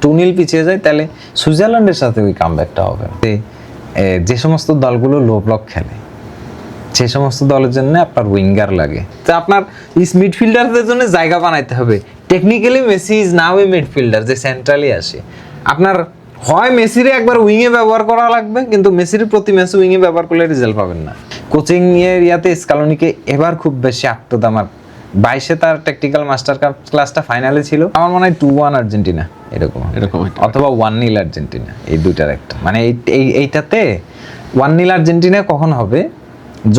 2-0 পিছিয়ে যায় তাহলে সুইজারল্যান্ডের সাথে ওই কামব্যাকটা হবে। যে সমস্ত দলগুলো লো ব্লক খেলে সেই সমস্ত দলের জন্য আপনার উইঙ্গার লাগে, তো আপনার মিডফিল্ডারদের জন্য জায়গা বানাইতে হবে। Technically Messi is now A midfielder যে সেন্ট্রালি আসে। আপনার হয় মেসিরে একবার উইংয়ে ব্যবহার করা লাগবে, কিন্তু মেসির প্রতি ম্যাচে উইংয়ে ব্যবহার করলে রেজাল্ট পাবেন না। কোচিং এর ইয়াতে স্কালোনিকে এবার খুব বেশি আত্মদামার 22-এ তার টেকনিক্যাল মাস্টার ক্লাসটা ফাইনালে ছিল, আমার মনে হয় 2-1 আর্জেন্টিনা এরকম অথবা 1-0 আর্জেন্টিনা, এই দুইটার একটা। মানে এইটাতে 1-0 আর্জেন্টিনা কখন হবে,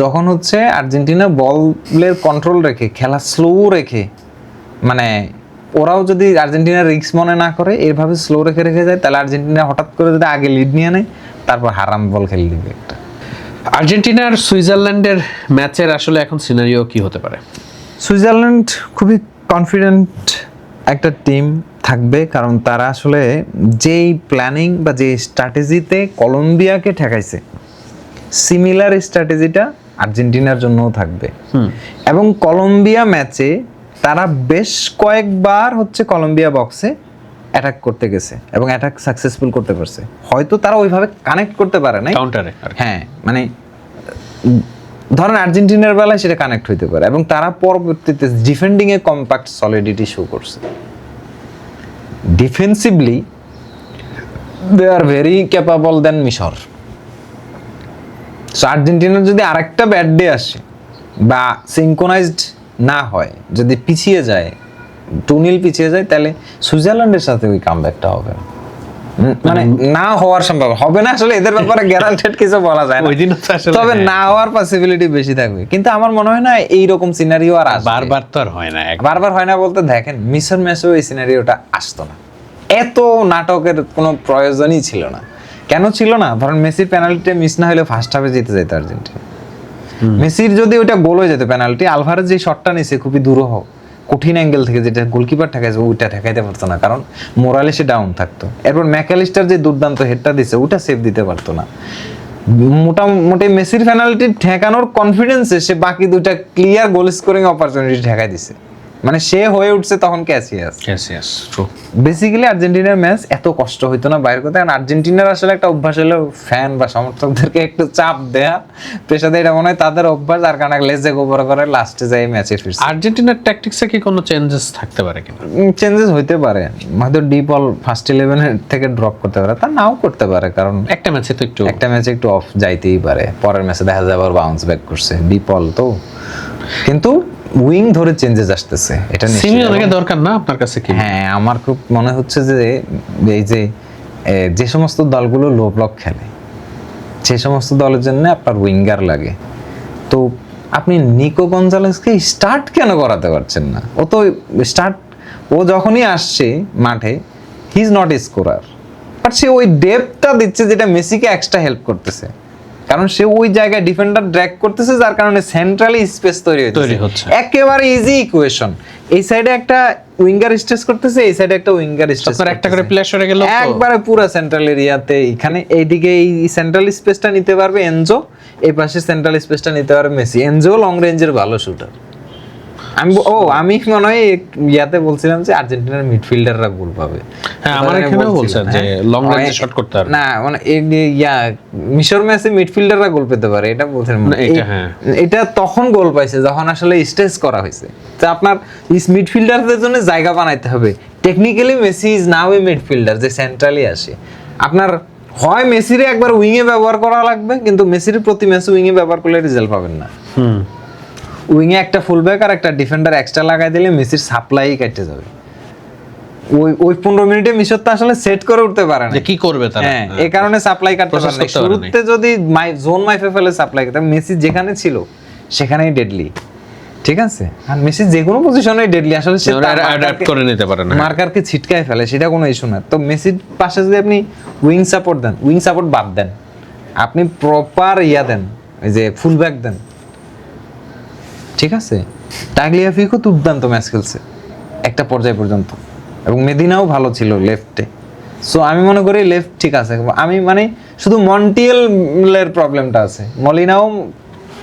যখন হচ্ছে আর্জেন্টিনা বলের কন্ট্রোল রেখে খেলা স্লো রেখে, মানে ওরাও যদি আর্জেন্টিনা রিস্ক মনে না করে এভাবে স্লো রেখে রেখে যায়, তাহলে আর্জেন্টিনা হঠাৎ করে যদি আগে লিড নিয়ে নেয় তারপর হারাম বল খেলে দিবে একটা। আর্জেন্টিনার সুইজারল্যান্ডের ম্যাচের আসলে এখন সিনারিও কি হতে পারে? সুইজারল্যান্ড খুবই কনফিডেন্ট একটা টিম থাকবে, কারণ তারা আসলে যেই প্ল্যানিং বা যে স্ট্র্যাটেজিতে কলম্বিয়াকে ঠেকাইছে সিমিলার স্ট্র্যাটেজিটা আর্জেন্টিনার জন্যও থাকবে। এবং কলম্বিয়া ম্যাচে তারা বেশ কয়েকবার হচ্ছে কলম্বিয়া বক্সে অ্যাটাক করতে গেছে এবং অ্যাটাক সাকসেসফুল করতে পারছে। হয়তো তারা ওইভাবে কানেক্ট করতে পারে না কাউন্টারে, হ্যাঁ, মানে ধরেন আর্জেন্টিনার বেলায় সেটা কানেক্ট হইতে পারে, এবং তারা পরবর্তীতে ডিফেন্ডিং এ কম্প্যাক্ট সলিডিটি শো করছে। Defensively they are very capable than মিশর। সো আর্জেন্টিনার যদি আরেকটা ব্যাড ডে আসে বা সিনক্রোনাইজড না হয়, যদি পিছিয়ে যায় 2-0 পিছিয়ে যায়, তাহলে সুইজারল্যান্ডের সাথে ওই কামব্যাকটা হবে না। মানে না হওয়ার সম্ভব হবে না, আসলে এদের ব্যাপারে গ্যারান্টেড কিছু বলা যায় না, তবে না হওয়ার পসিবিলিটি বেশি থাকবে। কিন্তু আমার মনে হয় না এইরকম সিনারিও আর আসবে। বারবার তো আর হয় না, বারবার হয় না বলতে দেখেন মিশর ম্যাচেও এই সিনারিওটা আসতো না, এত নাটকের কোনো প্রয়োজনই ছিল না। কেন ছিল না? ধরেন মেসির পেনাল্টিটা মিস না হলে ফার্স্ট হাফে জিতে যেত আর্জেন্টিনা। মেসির যদি ওইটা গোল হয়ে যেত পেনাল্টি, আলভারেজ যে শটটা নিছে খুবই দুরূহ কঠিন অ্যাঙ্গেল থেকে, যেটা গোলকিপার ঠেকাইছে ওইটা ঠেকাইতে পারতো না, কারণ মোরালেসে ডাউন থাকতো। এরপর ম্যাকালিস্টার যে দুর্দান্ত হেডটা দিছে ওটা সেভ দিতে পারতো না। মোটামুটি মেসির পেনাল্টি ঠেকানোর কনফিডেন্সে সে বাকি দুটা ক্লিয়ার গোল স্কোরিং অপরচুনিটি ঠেকাই দিছে, মানে সে হয়ে উঠছে তখন ক্যাসিয়াস। বেসিক্যালি আর্জেন্টিনার ম্যাচ এত কষ্ট হইতো না বাইরের কথা, কারণ আর্জেন্টিনার আসলে একটা অভ্যাস হলো ফ্যান বা সমর্থকদেরকে একটু চাপ দেয়া, প্রেসার দেয়, এটা মনে হয় তাদের অভ্যাস, আর কারণ লেজে গোবর করে লাস্টে যায় ম্যাচে ফিরছে। আর্জেন্টিনার ট্যাকটিক্সে কি কোনো চেঞ্জেস থাকতে পারে কিনা? চেঞ্জেস হইতে পারে, হয়তো ডিপল ফার্স্ট 11 থেকে ড্রপ করতে পারে, তা নাও করতে পারে, কারণ একটা ম্যাচে একটু অফ যাইতেই পারে, পরের ম্যাচে দেখা যায় আবার বাউন্স ব্যাক করছে ডিপল তো। কিন্তু উইং ধরে চেঞ্জেস আসতেছে, এটা সিমিওনেকে দরকার না আপনার কাছে কি? হ্যাঁ, আমার খুব মনে হচ্ছে যে এই যে সমস্ত দলগুলো লো ব্লক খেলে সেই সমস্ত দলের জন্য আপনার উইঙ্গার লাগে। তো আপনি নিকো গঞ্জালেসকে স্টার্ট কেন করাতে পারছেন না? ও যখনই আসছে মাঠে he is not a scorer, but সে ওই ডেপথটা দিচ্ছে যেটা মেসিকে এক্সট্রা হেল্প করতেছে, কারণ সে ওই জায়গায় ডিফেন্ডার ড্র্যাগ করতেছে, যার কারণে সেন্ট্রালি স্পেস তৈরি হচ্ছে। একেবারে ইজি ইকুয়েশন, এই সাইডে একটা উইঙ্গার স্ট্রেস করতেছে, এই সাইডে একটা উইঙ্গার স্ট্রেস, একটা করে প্লেয়ার সরে গেল একবারে পুরো সেন্ট্রাল এরিয়াতে। এখানে এইদিকে এই সেন্ট্রাল স্পেসটা নিতে পারবে এনজো, এই পাশে সেন্ট্রাল স্পেসটা নিতে পারবে মেসি। এনজো লং রেঞ্জের ভালো শুটার। আমি মনে হয় ইয়াতে বলছিলাম যে আর্জেন্টিনার মিডফিল্ডাররা গোল পাবে। হ্যাঁ, আমার এখানেও বলছেন যে লং রেঞ্জে শট করতে পারবে না, মানে মিশর ম্যাচে মিডফিল্ডাররা গোল পেতে পারে, এটা বলছেন। এটা তখন গোল পাইছে যখন আসলে স্ট্রেস করা হয়েছে। তো আপনার মিডফিল্ডারদের জন্য জায়গা বানাইতে হবে। Technically Messi is now A midfielder যে সেন্ট্রালি আসে। আপনার হয় মেসিরে একবার উইংয়ে ব্যবহার করা লাগবে, কিন্তু মেসির প্রতি ম্যাচে উইংয়ে ব্যবহার করলে রেজাল্ট পাবেন না। উইংয়ে একটা ফুলব্যাক আর একটা ডিফেন্ডার এক্সট্রা লাগাই দিলে মেসির সাপ্লাই কেটে যাবে। ওই 15 মিনিটে মিশর তো আসলে সেট করে উঠতে পারে না, কি করবে তারা? হ্যাঁ, এই কারণে সাপ্লাই কাটতে পারে না। শুরুতে যদি জোন মাইফে ফেলে সাপ্লাই করতে, মেসি যেখানে ছিল সেখানেই ডেডলি, ঠিক আছে? আর মেসি যে কোনো পজিশনেই ডেডলি, আসলে সে অ্যাডাপ্ট করে নিতে পারে না, মার্কারকে ছিটকায় ফেলে, সেটা কোনো ইস্যু না। তো মেসির পাশে যদি আপনি উইং সাপোর্ট দেন, উইং সাপোর্ট বাদ দেন, আপনি প্রপার দেন, ওই যে ফুলব্যাক দেন, ঠিক আছে? টাগলিয়াফিকো দুর্দান্ত ম্যাচ খেলছে একটা পর্যায় পর্যন্ত, এবং মেদিনাও ভালো ছিল লেফটে। সো আমি মনে করি লেফট ঠিক আছে। আমি মানে শুধু মন্টিয়েলের প্রবলেমটা আছে, মলিনাও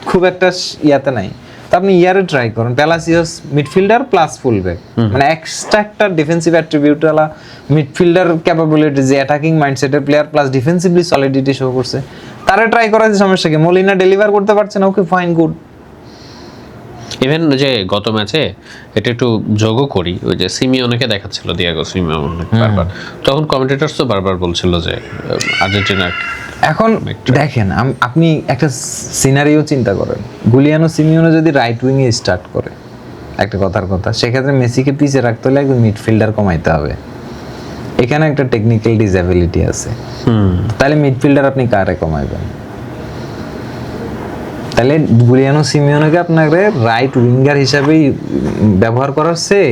খুব একটা ইয়াতে নাই। তো আপনি ইয়ারে ট্রাই করেন প্যালাসিওস মিডফিল্ডার প্লাস ফুলব্যাক, মানে এক্সট্রা একটা ডিফেন্সিভ অ্যাট্রিবিউট ওয়ালা মিডফিল্ডার ক্যাপাবিলিটি, যে অ্যাটাকিং মাইন্ডসেটের player plus defensively solidity show করছে, তারা ট্রাই করার সমস্যা কি? মলিনা ডেলিভার করতে পারছে না, ওকে ফাইন, গুড। ইভেন যে গত ম্যাচে এটা একটু যোগও করি, ওই যে সিমিওনকে দেখাচ্ছিল দিয়াগো সিমিওনকে বারবার, তখন কমেন্টেটরস তো বারবার বলছিল যে আর্জেন্টিনা। এখন দেখেন আপনি একটা সিনারিও চিন্তা করেন, গুলিয়ানো সিমিওনো যদি রাইট উইং এ স্টার্ট করে, একটা কথার কথা, সেক্ষেত্রে মেসিকে পিছিয়ে রাখতে হলে একজন মিডফিল্ডার কমাইতে হবে। এখানে একটা টেকনিক্যাল ডিসএবিলিটি আছে, তাহলে মিডফিল্ডার আপনি কারে কমাইবেন? তাহলে গুলিয়ানো সিমিওনোকে আপনাকে রাইট উইঙ্গার হিসাবেই ব্যবহার করার চেয়ে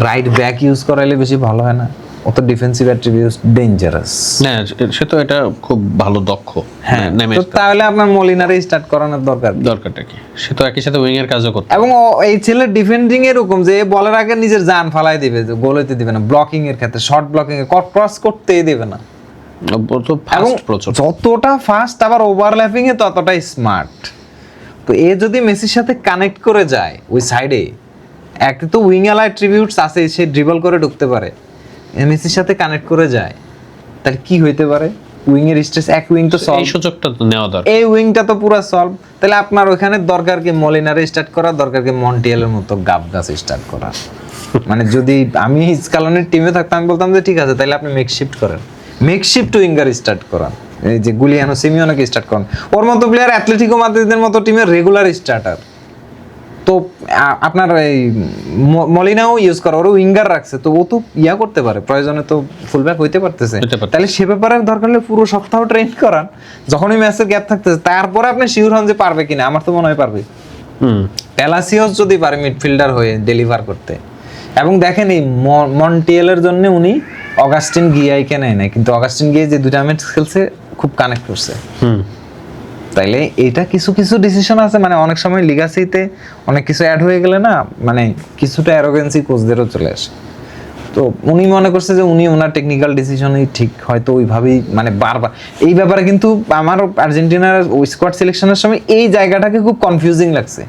রাইট ব্যাক ইউজ করাইলে বেশি ভালো হয় না? অত ডিফেন্সিভ অ্যাট্রিবিউটস ডেঞ্জারাস। না সে তো এটা খুব ভালো দক্ষ, হ্যাঁ, তো তাহলে আপনার মলিনারে স্টার্ট করানোর দরকারটা কি? সে তো একই সাথে উইং এর কাজও করতে, এবং এই ছেলে ডিফেন্ডিং এরকম যে বলের আগে নিজের জান ফালাই দিবে, গোল হইতে দিবে না, ব্লকিং এর ক্ষেত্রে শর্ট ব্লকিং এ ক্রস করতেই দিবে না, তো ফাস্ট প্রচুর, যতটা ফাস্ট আবার ওভারল্যাপিং এ ততটাই স্মার্ট। তো এ যদি মেসির সাথে কানেক্ট করে যায় ওই সাইডে, একটা তো উইং এলা অ্যাট্রিবিউটস আছে, সে ড্রিবল করে ঢুকতে পারে, মেসির সাথে কানেক্ট করে যায়, তাহলে কি হইতে পারে? উইং এর স্ট্রেস, এক উইং তো সলভ, এই সুযোগটা তো নেওয়া দরকার, এই উইংটা তো পুরো সলভ। তাহলে আপনার ওখানে দরকার কি মলিনারে স্টার্ট করা, দরকার কি মন্টিয়েলের মতো গাব গাছ স্টার্ট করা? মানে যদি আমি স্কালনের টিমে থাকতাম, আমি বলতাম যে ঠিক আছে, তাহলে আপনি মেকশিফট করেন, মেকশিফট উইঙ্গার স্টার্ট করান, এই যে গুলিয়ানো সিমিওনোকে স্টার্ট করেন, ওর মতো প্লেয়ার অ্যাটলেটিকো মাদ্রিদের মতো টিমের রেগুলার স্টার্টার। তো আপনার এই মলিনাও ইউজ করা, ওর উইঙ্গার রাখছে, তো ও তো ইয়া করতে পারে, প্রয়োজনে তো ফুলব্যাক হইতে পারতেছে। তাহলে সে ব্যাপারে দরকার হলে পুরো সপ্তাহ ট্রেন করান, যখনই ম্যাচের গ্যাপ থাকতেছে, তারপরে আপনি শিওর হন যে পারবে কিনা। আমার তো মনে হয় পারবে। প্যালাসিওস যদি পারে মিডফিল্ডার হয়ে ডেলিভার করতে, এবং দেখেন এই মন্টিয়েলের জন্য উনি অগাস্টিন গিয়াইকে নেয় নাই, কিন্তু অগাস্টিন গিয়ে যে দুইটা ম্যাচ খেলছে খুব কানেক্ট করছে। তাইলে এটা কিছু কিছু ডিসিশন আছে, মানে অনেক সময় লিগাসিতে অনেক কিছু অ্যাড হয়ে গেলে না, মানে কিছুটা অ্যারোগেন্সি কোচদেরও চলে আসে। তো উনি মনে করছে যে উনি ওনার টেকনিক্যাল ডিসিশনই ঠিক, হয়তো ওইভাবেই, মানে বারবার এই ব্যাপারে। কিন্তু আমার আর্জেন্টিনার ওই স্কোয়াড সিলেকশনের সময় এই জায়গাটাকে খুব কনফিউজিং লাগছে,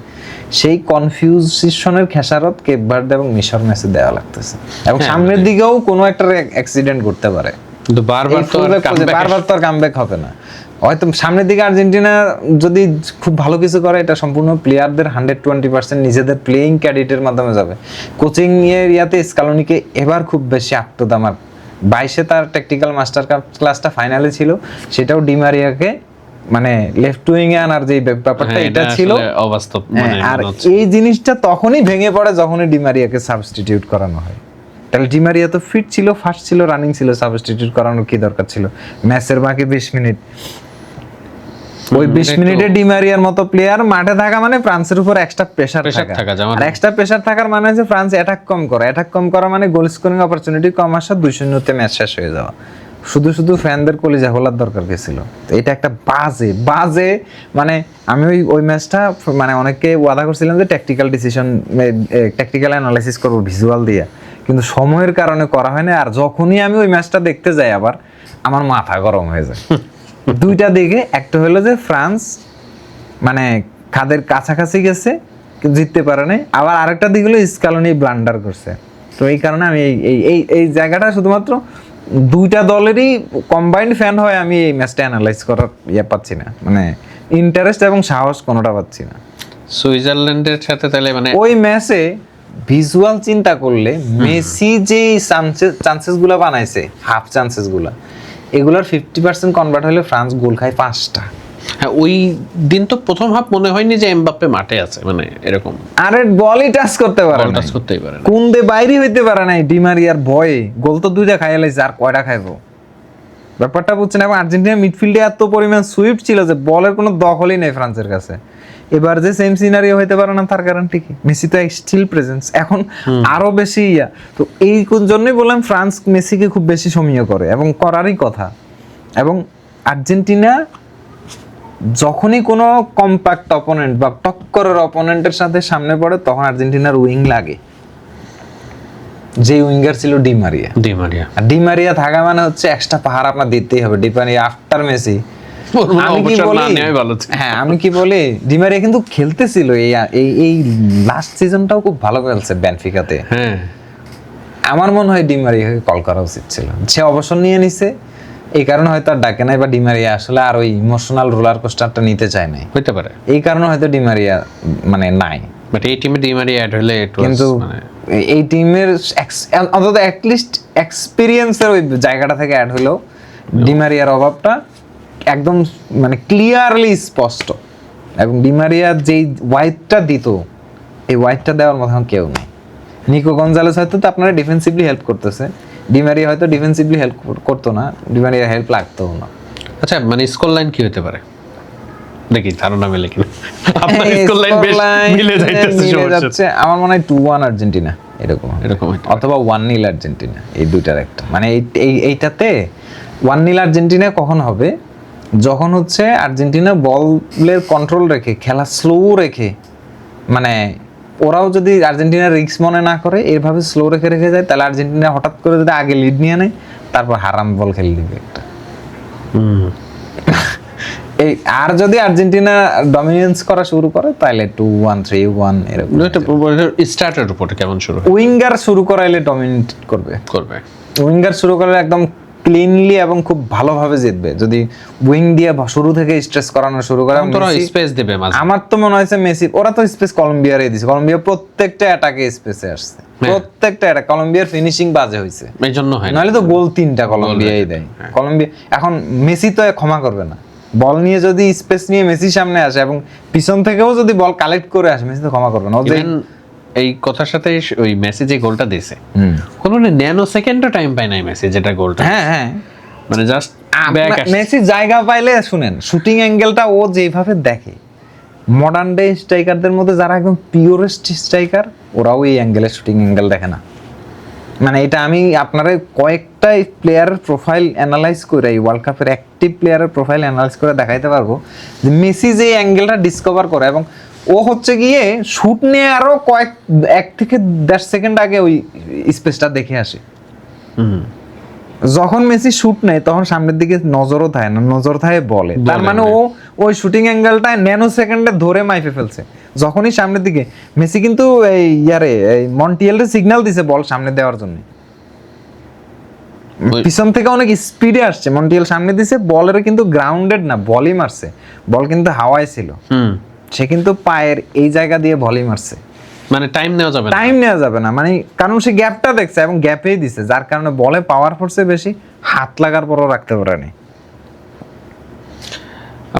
সেই কনফিউশনের খেসারত কেপ ভার্দে এবং মিশর ম্যাচে দেওয়া লাগতেছে, এবং সামনের দিকেও কোনো একটা অ্যাক্সিডেন্ট করতে পারে, কিন্তু বারবার তো আর কামব্যাক হবে না। হয়তো সামনের দিকে আর্জেন্টিনা যদি খুব ভালো কিছু করে, এটা সম্পূর্ণ প্লেয়ারদের 120% নিজেদের প্লেইং ক্যাডেটের মাধ্যমে যাবে। কোচিং এর ইয়াতে স্কালোনিকে এবার খুব বেশি আত্মদামার 22-এ তার টেকনিক্যাল মাস্টার ক্লাসটা ফাইনালে ছিল, সেটাও ডিমারিয়াকে মানে লেফট উইং এ আনার যে ব্যাপারটা, এটা ছিল অবাস্তব। আর এই জিনিসটা তখনই ভেঙে পড়ে যখনই ডিমারিয়াকে সাবস্টিটিউট করানো হয়। তাহলে ডিমারিয়া তো ফিট ছিল, ফাস্ট ছিল, রানিং ছিল, সাবস্টিটিউট করানোর কি দরকার ছিল? ম্যাচের বাকি 20 মিনিট, ওই 20 মিনিটে ডিমারিয়ার মতো প্লেয়ার মাঠে থাকা মানে ফ্রান্সের উপর এক্সট্রা প্রেসার থাকা, আর এক্সট্রা প্রেসার থাকার মানে হচ্ছে ফ্রান্স অ্যাটাক কম করে, অ্যাটাক কম করা মানে গোল স্কোরিং অপরচুনিটি কম আসা, 2-0 ম্যাচ শেষ হয়ে যাওয়া। শুধু শুধু ফ্যানদের কলিজা খোলার দরকার কি ছিল? এটা একটা বাজে মানে আমি ওই ম্যাচটা মানে অনেককে ওয়াদা করছিলাম যে ট্যাকটিক্যাল ডিসিশন, ট্যাকটিক্যাল অ্যানালাইসিস করবো ভিজুয়াল দিয়ে, কিন্তু সময়ের কারণে করা হয় না। আর যখনই আমি ওই ম্যাচটা দেখতে যাই, আবার আমার মাথা গরম হয়ে যায় দুইটা দিকে। একটা হলো যে ফ্রান্স মানে খাদের কাছাকাছি গেছে কিন্তু জিততে পারে নাই, আবার আরেকটা দিক হলো স্কালোনি ব্লান্ডার করছে। তো এই কারণে আমি এই জায়গাটা শুধুমাত্র দুইটা দলেরই কম্বাইন্ড ফ্যান হয়, আমি এই ম্যাচটা অ্যানালাইজ করার পাচ্ছি না, মানে ইন্টারেস্ট এবং সাহস কোনোটা পাচ্ছি না। সুইজারল্যান্ডের সাথে তাহলে মানে ওই ম্যাচে ভিজুয়াল চিন্তা করলে মেসি যে চান্সেস গুলা বানাইছে, হাফ চান্সেস গুলা, এগুলোর 50% কনভার্ট হলে ফ্রান্স গোল খায় 5টা। হ্যাঁ, ওই দিন তো প্রথম হাফ মনে হয়নি যে এমবাপ্পে মাঠে আছে, মানে এরকম আরে বলই টাচ করতে পারে না, টাচ করতেই পারে না, কুন্দে বাইরে হইতে পারে নাই। ডিমারিয়ার ভয়ে গোল তো 2টা খাইয়া লাইছে, আর কয়টা খাইবো? ব্যাপারটা বুঝছেন? এবং আর্জেন্টিনা মিডফিল্ডে এত পরিমাণ সুইফট ছিল যে বলের কোনো দখলই নেই ফ্রান্সের কাছে। এবার যে সেম সিনারিও হইতে পারে না তার গ্যারান্টি কি? মেসি তো স্টিল প্রেজেন্স, এখন আরো বেশি ইয়া। তো এই জন্যই বললাম ফ্রান্স মেসিকে খুব বেশি সমীহ করে, এবং করারই কথা। এবং আর্জেন্টিনা যখনই কোনো কম্প্যাক্ট অপোনেন্ট বা টক্করের অপোনেন্টের সাথে সামনে পড়ে, তখন আর্জেন্টিনার উইং লাগে, যে উইঙ্গার ছিল ডিমারিয়া। আর ডিমারিয়া থাকা মানে হচ্ছে এক্সট্রা পাহাড় আপনার দিতেই হবে। ডিমারিয়া আফটার মেসি ওর মনে হয় আমি কি অবসর না বলি নেওয়াই ভালো ছিল। হ্যাঁ আমি কি বলি ডিমারিয়া কিন্তু খেলতেছিল এই এই এই লাস্ট সিজনটাও খুব ভালো খেলছে বেনফিকাতে। হ্যাঁ আমার মনে হয় ডিমারিয়াকে কল করা উচিত ছিল, সে অবসর নিয়ে নিছে এই কারণে হয়তো আর ডাকে নাই, বা ডিমারিয়া আসলে আর ওই ইমোশনাল রোলার কোস্টারটা নিতে চায় নাই, হইতে পারে। এই কারণে হয়তো ডিমারিয়া মানে নাই। বাট এই টিমে ডি মারিয়া অ্যাড হলে it was কিন্তু মানে এই টিমের অন্তত অ্যাটলিস্ট এক্সপিরিয়েন্সের ওই জায়গাটা থেকে অ্যাড হলেও ডিমারিয়ার অভাবটা একদম মানে ক্লিয়ারলি স্পষ্ট, এবং ডিমারিয়া যেই ওয়াইডটা দিত এই ওয়াইডটা দেওয়ার মতো কেউ নেই। নিকো গঞ্জালেস হয়তো তো আপনারা ডিফেন্সিভলি হেল্প করতেছে, ডিমারিয়া হয়তো ডিফেন্সিভলি হেল্প করতো না, ডিমারিয়া হেল্প লাগতোও না। আচ্ছা মানে স্কোর লাইন কি হতে পারে দেখি ধারণা মেলে কিনা। আপনার এই স্কোর লাইন বেশ scoreline মিলে যাইতেছে মিলে সমস্যা। যাচ্ছে। আমার মনে হয় 2-1 আর্জেন্টিনা এরকম হবে। এরকম হইতে পারে। অথবা 1-0 আর্জেন্টিনা, এই দুইটার একটা। মানে এইটাতে 1-0 আর্জেন্টিনা কখন হবে, যখন হচ্ছে আর্জেন্টিনা বলের কন্ট্রোল রেখে খেলা স্লো রেখে, মানে ওরাও যদি আর্জেন্টিনা রিস্ক মনে না করে এভাবে স্লো রেখে রেখে যায়, তাহলে আর্জেন্টিনা হঠাৎ করে যদি আগে লিড নিয়ে নেয় তারপর হারাম বল খেলে দিবে একটা। এই আর যদি আর্জেন্টিনা ডমিনেন্স করা শুরু করে তাহলে 2-1 3-1 এরকম। এটা স্টার্টের উপরে কেমন শুরু হয়? উইঙ্গার শুরু করাইলে ডমিনেট করবে, করবে উইঙ্গার শুরু করলে একদম ক্লিনলি এবং খুব ভালোভাবে জিতবে। যদি উইং দিয়ে শুরু থেকে স্ট্রেস করানো শুরু করে, তোরা মেসি- স্পেস দেবে মাঝে। আমার তো মনে হয়েছে মেসি, ওরা তো স্পেস কলম্বিয়ারই দিছে, কলম্বিয়া প্রত্যেকটা অ্যাটাকে স্পেসে আসছে, প্রত্যেকটা অ্যাটাক কলম্বিয়ার ফিনিশিং বাজে হয়েছে, এই জন্য হয় না। নাহলে তো গোল 3টা কলম্বিয়াই দেয়। কলম্বিয়া এখন মেসি তো ক্ষমা করবে না, বল নিয়ে যদি স্পেস নিয়ে মেসি সামনে আসে এবং পিছন থেকেও যদি বল কালেক্ট করে আসে, মেসি তো ক্ষমা করবে না। ও যে Even এই কথার সাথে ওই মেসি যে গোলটা দিয়েছে কোনো ন্যানো সেকেন্ডও টাইম পায় নাই মেসি, যেটা গোলটা হ্যাঁ হ্যাঁ মানে জাস্ট ব্যাক আসছে। মেসি জায়গা পাইলে শুনেন শুটিং অ্যাঙ্গেলটা ও যেভাবে দেখে, মডার্ন ডে স্ট্রাইকারদের মধ্যে যারা একদম পিওরেস্ট স্ট্রাইকার ওরাও এই অ্যাঙ্গেলে শুটিং অ্যাঙ্গেল দেখে না। মানে এটা আমি আপনারা কয়েকটা প্লেয়ারের প্রোফাইল অ্যানালাইজ করে, এই ওয়ার্ল্ড কাপের অ্যাক্টিভ প্লেয়ারের প্রোফাইল অ্যানালাইজ করে দেখাইতে পারবো যে মেসি যে অ্যাঙ্গেলটা ডিসকভার করে, এবং ও হচ্ছে গিয়ে শুট নিয়ে আরো 1 থেকে 1.5 সেকেন্ড আগে ওই স্পেসটা দেখে আসে। যখন মেসি শুট নেয় তখন সামনের দিকে নজরও থাকে না, নজর থাকে বলে, তার মানে ও ওই শুটিং অ্যাঙ্গেলটা ন্যানো সেকেন্ডে ধরে মাইপে ফেলছে। যখনই সামনের দিকে মেসি কিন্তু এই এই মন্টিয়েলের সিগন্যাল দিছে বল সামনে দেওয়ার জন্য, পিছন থেকে অনেক স্পিডে আসছে, মন্টিয়েল সামনে দিছে, বলের কিন্তু গ্রাউন্ডেড না, বলই মারছে, বল কিন্তু হাওয়ায় ছিল, সে কিন্তু পায়ের এই জায়গা দিয়ে বলই মারছে। মানে টাইম নেওয়া যাবে না। টাইম নেওয়া যাবে না, মানে কারণ সে গ্যাপটা দেখছে এবং গ্যাপেই দিছে, যার কারণে বলে পাওয়ার ফোর্সে বেশি, হাত লাগার পরও রাখতে পারেনি।